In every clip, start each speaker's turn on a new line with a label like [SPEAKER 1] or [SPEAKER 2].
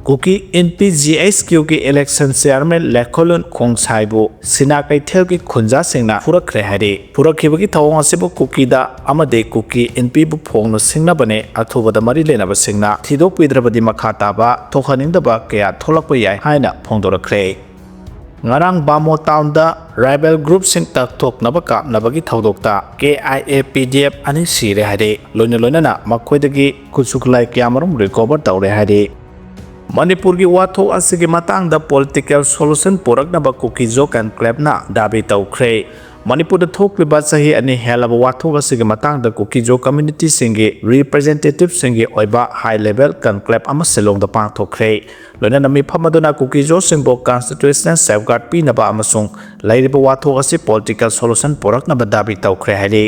[SPEAKER 1] Kuki NPGHQ की election chairman लेखोलन खोंसाइबु सिना कैथेल की खुंजा सिंगना फुरखरे हाइरे फुरखिबगी थवंग असिबु कुकीदा अमदे cookie NP बु फोंगनो सिंगना बने अथुबदा मरि लेनाबा सिंगना थिदोक पिद्रबदी मखा ताबा थोखनिंगदबा कया थोलकपा याय हाइना फोंदोरखरे ngarang bamo town da rival group sing tak thok naba kap nabagi thodokta KIA PDF ani sire hade loina loina na makhoi kusuklai kyamarum recover tawre hade Manipur gi watho asigi matang da political solution porak naba Kuki jo kan clap na dabi tawkhre Manipur da thok liba sahi ani helaba watho asigi matang da Kuki jo community singi representative singi oiba high level kan clap ama selong da pang thokre loina nami phamaduna Kuki jo singbo constitutional safeguard pi naba amasung lairiba watho asi political solution porak naba dabi tawkhre hali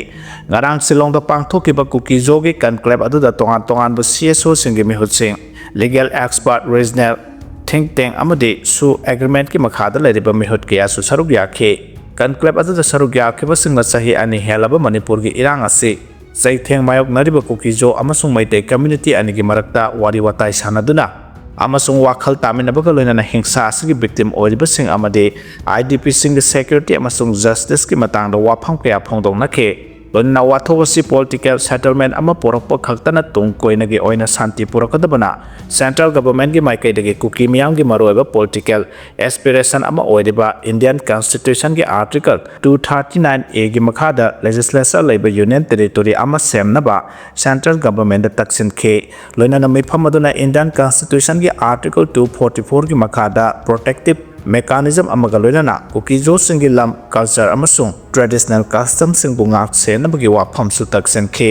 [SPEAKER 1] ngarang selong da pang thokiba Kuki jo gi kan clap adu da tongan bu CSO singi mi hutsing legal expert regional think tank amadi su agreement ki makhada lairiba mi hut kya su saruk yakhe kan clap adu da saruk yakhe ba singna sahi ani helaba Manipur gi irang ase sai theng mayok nariba Kuki jo amasung Meitei community ani gi marakta wari watai sanaduna amasung wakhal taminabaga loinana hingsa asigi victim oiriba sing amade IDP sing the security amasung justice ki matang da wapham kaya phongdong nakhe loina wathogasi political settlement ama porakpa khaktana tung koinagi oina santi purakadabana central government gi maikai dagi Kuki miyam gi maroiba political aspiration ama oiriba Indian constitution gi article 239A gi makhada legislature leiba union territory ama semnaba central government da taksin khe loina nami phamaduna Indian constitution gi article 244 gi makhada protective mechanism amaga loinana Kuki jo singi lam culture amasung traditional custom singbu ngak senabagi wapham su taksen khe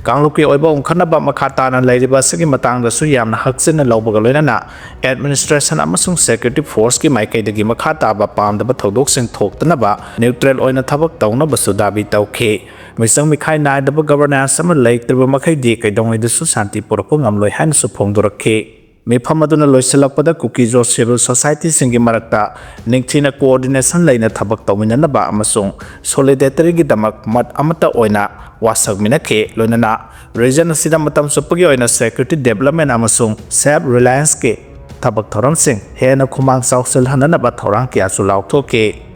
[SPEAKER 1] kangluki oiba ongkhanaba makhata na lairiba sigi matang da su yamna haksin lawbaga loinana administration amasung security force ki maikai dagi makhata ba pamdaba thodok sing thoktanaba neutral oina thabak tawna basu dabi tawkhe misang mikhai naidaba governance ama laiktriba makhai di kaidongai da su santi porapo ngamloi han su phongdorakhe Mipamaduna loisalakpada Kuki jo civil society singi marakta ningthina coordination laina thabak tawminanaba amasung solidarity gi damak mat amata oina wasagminakhe loinana region asida matam supagi oina security development amasung self reliance ke thabak thoram sing hena khumang sausel hananaba thorang kya su laukhoke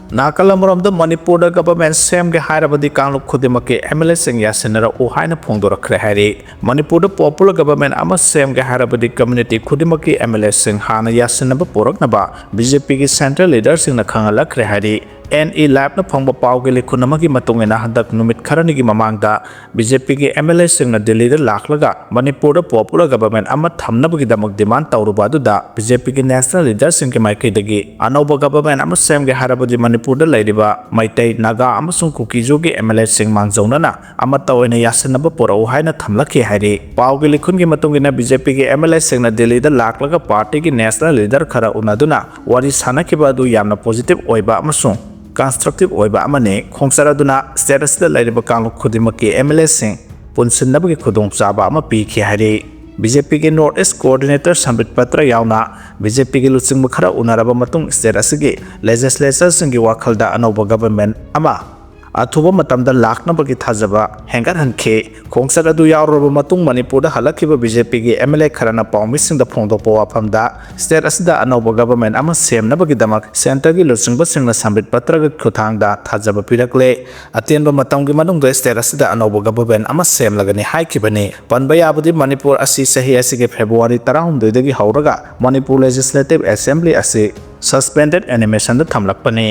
[SPEAKER 1] Nakalamrom the Manipur government same ge hairabadi kangluk khudimake MLA sing yasinara o haina phongdorakre hairi Manipur popular government ama same ge hairabadi community khudimake MLA sing hana yasinaba poraknaba BJP gi central leader sing na khangalakre hairi NE lab na phongba pawge likhunamagi matungena handak numit kharani gi mamangda BJP gi MLA sing na Delhi da laklaga Manipur popular government ama thamnabagi damak demand tawruba da BJP gi national leader sing ke maikai dagi anoba government ama same ge harabadi Manipur da lairiba Meitei Naga amasung Kuki jo gi MLA sing mangjawnana ama tawena yasinaba porau haina thamlakhe hairi pawge likhun gi matungena BJP gi MLA sing na Delhi da laklaga party gi national leader khara unaduna wari sanakiba du yamna positive oiba amasung constructive oiba amane khongsaraduna status da lairiba kangluk khudimaki MLA sing punsinnabagi khudong chaba ama pikhi hairi BJP के north east coordinator Sambit पत्र यावना BJP के लुचिंग मखरा उनारबा मतुंग state असगी legislature संगी वाखलदा अनौबा government अमा अथुबा मतमदा लाखनबगी थाजबा hanger हनखे खोंगसर अदु यावरबा मतुंग मणिपुर दा हलखिबा BJP के MLA खराना पाउमिसिंग दा फोंदोपा वाफमदा state असदा अनौबा government अमा सेमनबगी दमक सेंटर की लुचिंगबा सिंगना संबित पत्र ग खुथांगदा थाजबा पिरकले अतेनबा मतमगी मनुंग दा स्टेट असदा अनौबा गवर्नमेंट अमा सेमलगनी हाइखिबने पनबा याबदि मणिपुर असि सही असि फेब्रुवारी 19 दगी हौरगा मणिपुर लेजिस्लेटिव असेंबली असि सस्पेंडेड एनिमेशन दा थमलकपने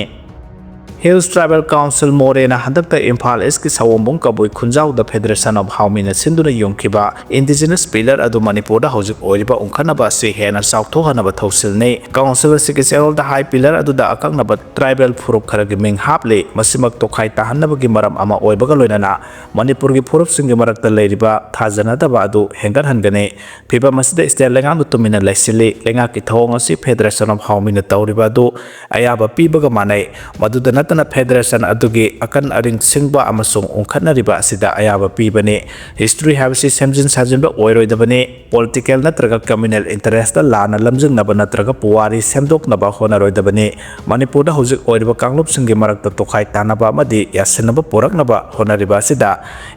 [SPEAKER 1] Hills Tribal Council Morena handakta Imphal East ki Sawombong Kabui Khunjau the Federation of Haumina Sinduna Yongkiba Indigenous Pillar adu Manipur da hojik oiriba ungkhanaba se hena sauthohanaba thosilne Council Secretary da High Pillar adu da akaknaba Tribal Furup kharagi ming haple masimak tokhai tahanaba gi maram ama oibaga loinana Manipur gi furup singi marakta leiriba thajana da ba adu hengar hangane phiba masida state lengang tumina laisili lenga ki thong asi Federation of Haumina tawriba du ayaba pibaga manai madudana na Federation adugi akan aring singba amasung ungkhanariba asida ayaba pibane history habisi semjin sajinba oiroidabane political natraga communal interest lana lamjingnaba natraga puwari semdoknaba honaroidabani Manipur da hojik oiriba kanglup singi marakta tokai tanaba amadi yasinaba puraknaba honariba asida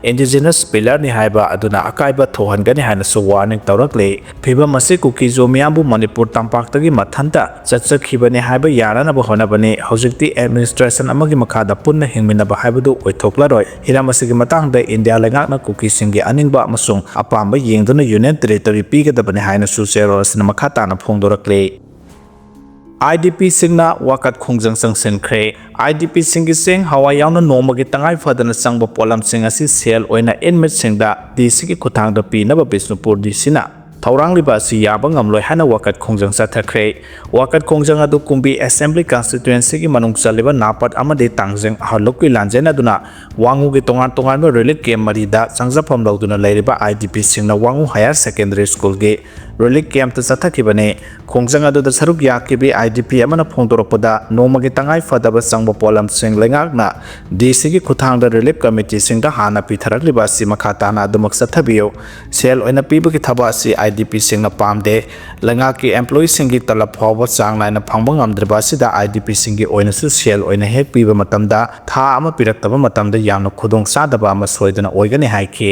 [SPEAKER 1] indigenous pillar ni haiba aduna akaiba thohangani hainasu warning tawrakle phibam asi Kuki zo miyambu Manipur tampaktagi mathanta chachakibani haiba yaranaba honabani hojikti administration amagi makhada punna hingminaba haibadu oithoklaroi hiram asigi matangda India lengakna Kuki singi aningba amasung apamba yengduna union territory pigadabani hainasu serosna makhatana phongdorakle IDP singna wakat khongjang sangsenkre IDP singi sing hawa yauna nomagi tangai fadana sangba polam sing asi sel oina inmate singda DC ki khutangda pinaba Bisnupur DC-na Thaurang-liba asi yaba ngmloi hana wakat khongjang sathakre wakat khongjang adu Kumbi Assembly Constituency ki manung chaliba napat amade tangjeng halokki lanjena duna wangu ki tongan relic camp marida changjapam lawduna leiriba IDP singna wangu higher secondary school ge relic camp ta sathakibane khongjang adu da saruk yakibi IDP amana phongdoropada nomagi tangai fadaba sangba polam sing lengakna DC ki khuthangda relief committee singda hana pitharakliba si makhatana adumak sathabiyo sel oina pibu ki thaba si IDP singna pamde lengaki employee singi talap phawa changlaina phangba ngamdriba sida IDP singi oina su sel oina hek piba matamda tha ama piraktaba matamda yamna khudong sadaba ama soidana oigani haike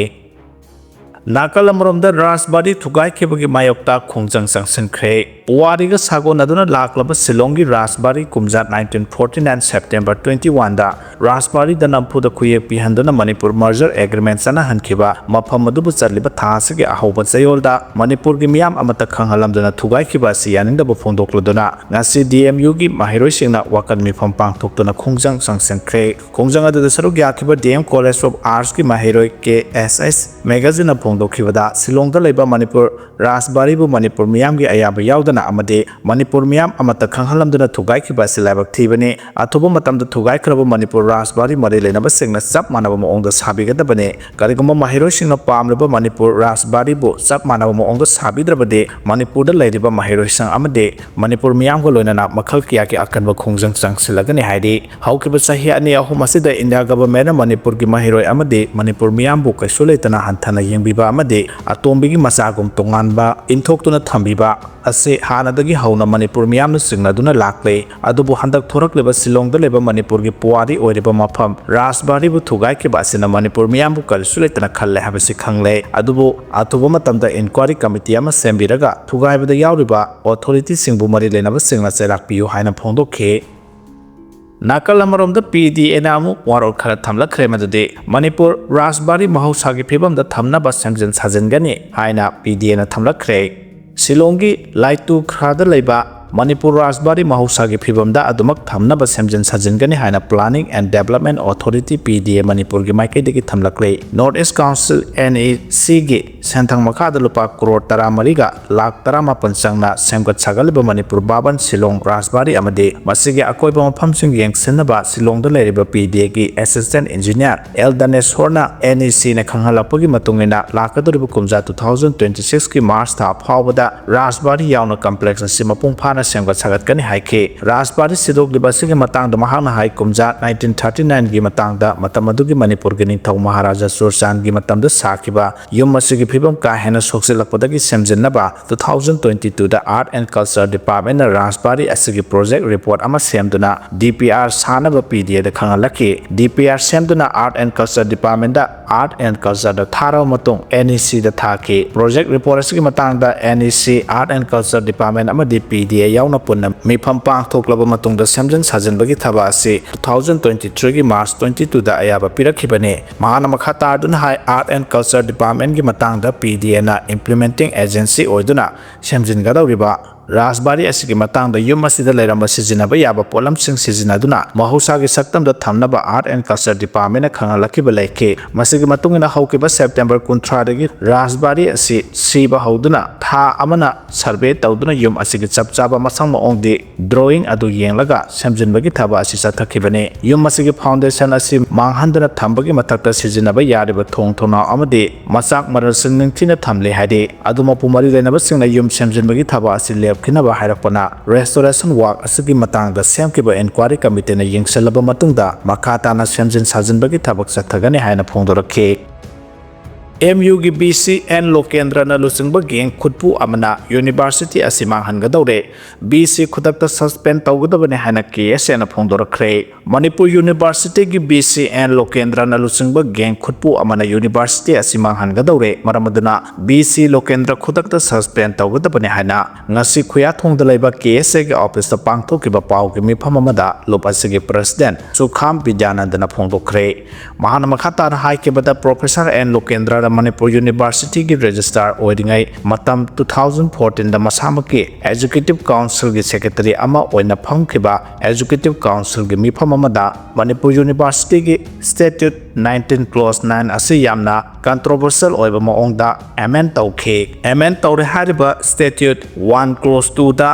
[SPEAKER 1] Nakal amromda Rajbari thugai khebagi mayokta khongjang sangsenkre puwariga sagon aduna laklaba Silongi Rajbari kumjat 1949 September 21 da Rajbari da nampuda khuyek pihanduna Manipur merger agreement sana hankhiba mafam adubu charliba thasigi ahoba chayolda Manipur gi miyam amata khanghalamduna thugai khiba si yaningda bu phongdokloduna ngasi DMU gi mahiroi singna wakan mifam pangthoktuna khongjang sangsenkre khongjang adu saruk yakhiba DM College of Arts gi mahiroi KSS magazine dokibada Silongda leba Manipur Rajbari bu Manipur miyam gi ayaba yaudana amade Manipur miyam amata khanghalamduna thugai khiba silabak thibane athuba matamda thugai khraba Manipur Rajbari mari lenaba singna chap manaba maongda sabigadabane kariguma mahiroi singna pamleba Manipur Rajbari bu chap manaba maongda sabidrabade Manipur da leiriba mahiroi sang amade Manipur miyam go loinana makhal kiya ki akanba khongjang changsilagani hairi haukiba sahi ani ahum asida India government Manipur gi mahiroi amade Manipur miyam bu kaisuletana hanthana yengbiba amade atombigi masagum tonganba inthokuna thambiba ase hanadagi hauna Manipur miyamna singnaduna lakle adubu handak thorakleba Silongda leba Manipur gi puwari oiriba mafam Rajbari bu thugai ke basina Manipur miyam bu kalsuletana khalle habasi khangle adubu atuba matamda inquiry committee ama sembiraga thugai bada yauriba authority singbu mari lenaba singna cherakpiyu haina phongdokhe Nakal amaromda PDA namu warol khara thamlakhre madade Manipur Rajbari mahausagi phibamda thamnaba samjin sajengani haina PDA na thamlakhre Silongi laitu khrada leiba Manipur Rajbari mahausagi phibamda adumak thamnaba samjin sajengani haina Planning and Development Authority PDA Manipur gi maikaidagi thamlakle North East Council NEC gi senthang makhada lupa crore 13 ga lakh 18 changna semgat sagaliba Manipur Baban Silong Rajbari amade masigi akoiba maphamsing yengsinaba Silongda leiriba PDA gi Assistant Engineer L Danesh Horna NEC na khanghalapagi matungina lakadoriba kumja 2026 ki March tha phawbada Rajbari yauna complex asi mapung semgat sagat kani haike Rajbari sidok libasigi matangda mahana hai kumja 1939 gi matangda matamadugi Manipur gi ningthau Maharaja Surchan gi matamda sakiba yum masigi phibam ka hena soksilakpadagi semjinnaba 2022 da Art and Culture Department na Rajbari asigi project report ama semduna DPR sanaba PDA da khangalaki DPR semduna Art and Culture Department da Art and Culture da tharaw matung NEC da thaki project report asigi matangda NEC Art and Culture Department ama PDA yauna punna mifam pangthoklaba matungda semjin sajenbagi thaba ase 2023 gi March 22 da ayaba pirakhibane mahana makhata aduna hai Art and Culture Department gi matangda PDA na implementing agency oiduna semjin gadawriba Rajbari asigi matangda yum asida leiramba sijinaba yaba polam sing sijinaduna mahusagi saktamda thamnaba Art and Culture Department na khangalakiba leike masigi matungina haukiba September 13 dagi Rajbari asi siba hauduna tha amana survey tawduna yum asigi chapchaba masang maongdi drawing adu yenglaga semjinbagi thaba asi sathakibane yum asigi foundation asi manghandana thambagi mathakta sijinaba yariba thongthona amade masak maral singningthina thamle haide adu mapumari lenaba singna yum semjinbagi thaba asi kinaba hairakpana restoration work asigi matangda semkiba inquiry committee na yengselaba matungda makhatana semjin sajinbagi thabak chathagani haina phongdorakhe MU gi BCN Lokendra Lusingba Gang Kutpu Amana University Asimang Hangadore BC Kudakta suspend Taugadabane Hana case and Pondora Manipur University gi BCN Lokendra Lusingba Gang Kutpu Amana University Asimang Hangadore Maramaduna BC Lokendra Kudakta suspend Taugadabane Hana Nasi Kuyatong the labor case office the Pangto Kiba Pau Gimi Pamamada Lopasigi President Sukham Bijana Dana Pondokre Mahana Makata High Kibata Professor and Lokendra Manipur University ki registrar oidingai matam 2014 da masamaki Executive Council ki secretary ama oina phangkhiba Executive Council ki mifam amada Manipur University ki statute 19 clause 9 asi yamna controversial oiba maongda amend tawre hariba statute 1 clause 2 da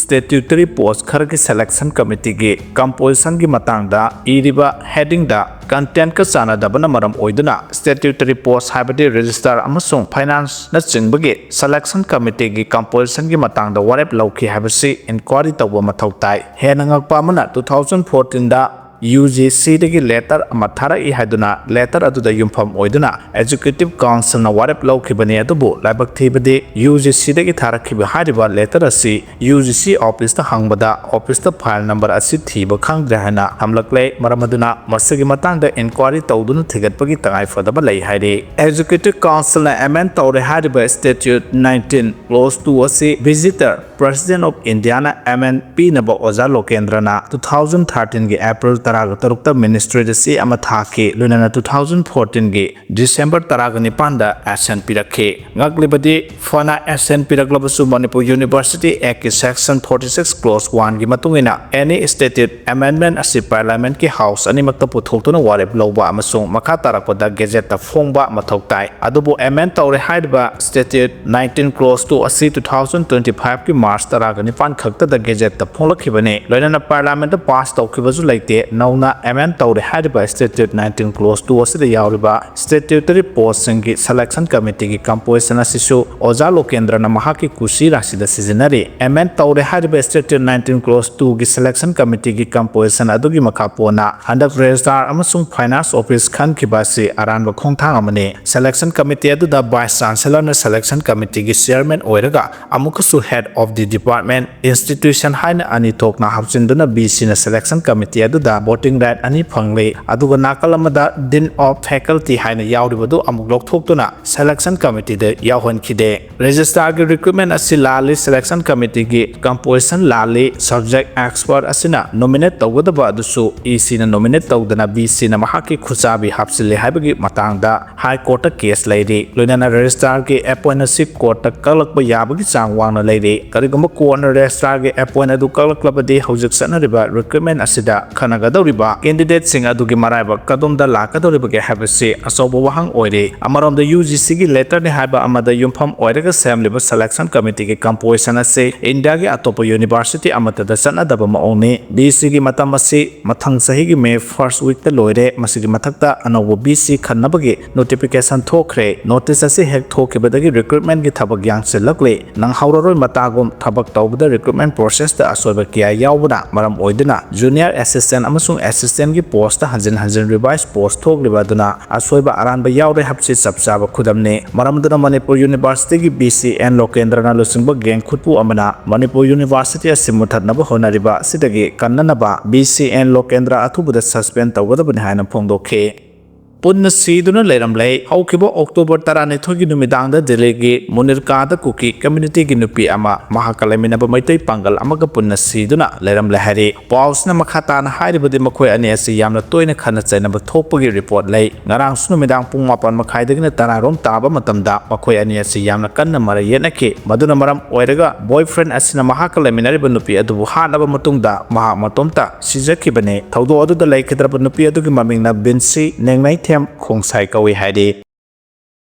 [SPEAKER 1] statutory post kharaki selection committee ki composition ki matangda iriba heading da content ka sana dabana maram oiduna statutory post habati registrar amasung finance na chingbagi selection committee ki composition ki matangda warep lauki habasi inquiry tawba mathau tai hena ngakpa amana 2014 da UGC dagi letter amathara I haduna letter aduda yumpham oiduna Executive Council na warep laukhibani adubu laibak thibadi UGC dagi tharakhiba hariba letter asi UGC office ta hangbada office ta file number asi thiba khangdra hana hamlakle maramaduna masigi matangda inquiry tawduna thigatpagi tangai fadaba lai hairi Executive Council na amend tawre hariba statute 19 clause 2 asi visitor President of Indiana amend pinaba oza lokendra na 2013 gi April Taragata Ministry the C Amathaki Lunana 2014 gi December Taragani Panda Ascent Pirake Ngaglibadi Fana Ascent Piraglabasu Manipur University Act Section 46 Clause 1 gi matungina any stated amendment as Parliament ki House animakta puthokuna warep loba amasung makha tarakpada gazette ta phongba mathoktai adubu amend tawre haidba statute 19 clause 2 asi 2025 ki March Taragani Pan khakta da gazette ta phonglakhibane loinana Parliament ta pass tawkhibasu laite Nauna amend tawre hariba statute 19 clause 2 asida yauriba statutory post singi selection committee ki composition asisu oza lokendra na mahaki kusi rasida seasonary amend tawre hariba statute 19 clause 2 ki selection committee ki composition adugi makapona handak registrar amasung finance office khan kibasi aranba khongthang amane selection committee adu da vice chancellor na selection committee ki chairman oiraga amukasu head of the department institution haina ani thokna hapchinduna BC na selection committee adu da voting right ani phangle aduga nakalamada dean of faculty haina yauribadu amuk lokthokuna selection committee de yawhan khide registrar gi recruitment asi lali selection committee gi composition lali subject expert asina nominate tawgadaba adusu EC na nominate tawdana BC na mahaki khusabi hapsile haibagi matangda high court case lairi loinana registrar gi appointment court kalakba yabagi chang wangna lairi karigumba court registrar gi appoint adu kalaklabadi hojik sanariba recruitment asida khanaga candidate sing adugi maraiba kadumda lakadoriba ge habase asobo wahang oire amaramda UGC gi letter ni haiba amada yumpham oiraga samliba selection committee ge composition ase India ge atopa university amata da sanadaba maongni BC gi matam ase mathang sahi gi May first week ta loire masigi mathakta anobo BC khanabagi notification thokre notice ase hek thokibadagi recruitment gi thabak yangse lakle nang hauraroi matagum thabak tawbada recruitment process ta asoba kiya yawbana maram oidina junior assistant amasung assistant ki post hanjin revise post thok libaduna asoiba aranba yawre hapsi sapsaba khudamne maramduna Manipur University ki BCN Lokendra na lusingba gang khutpu amana Manipur University asimuthanaba honariba sidagi kannanaba BCN Lokendra athubuda suspend tawgadabani haina phongdokhe Punna Siduna Leramlay, Hawkibo October Taranethogi Numidanga Delegi, Munirkada Kuki, Community Ginupi Ama, Mahakalaminaba Meitei Pangal, Amaga Punna Siduna, Leram Lahari, Pausna Makatan, Haidibudi Makwe and Yasi Yamna Toina Kanatsa number Topagi report lay, Narang Snumidang Pumapan Makaidin Tararum Taba Matamda, Makwe and Yasi Yamna Kana Marayanaki, Maduna Maram Oirega, boyfriend Asina Mahakalaminabanupi at the Wuhanaba Matunda, Maha Matomta, Sizaki Bane, Taudo the Lake Drabanupi at the Mamina Binsi, Nengmai Khong sai kawi haidi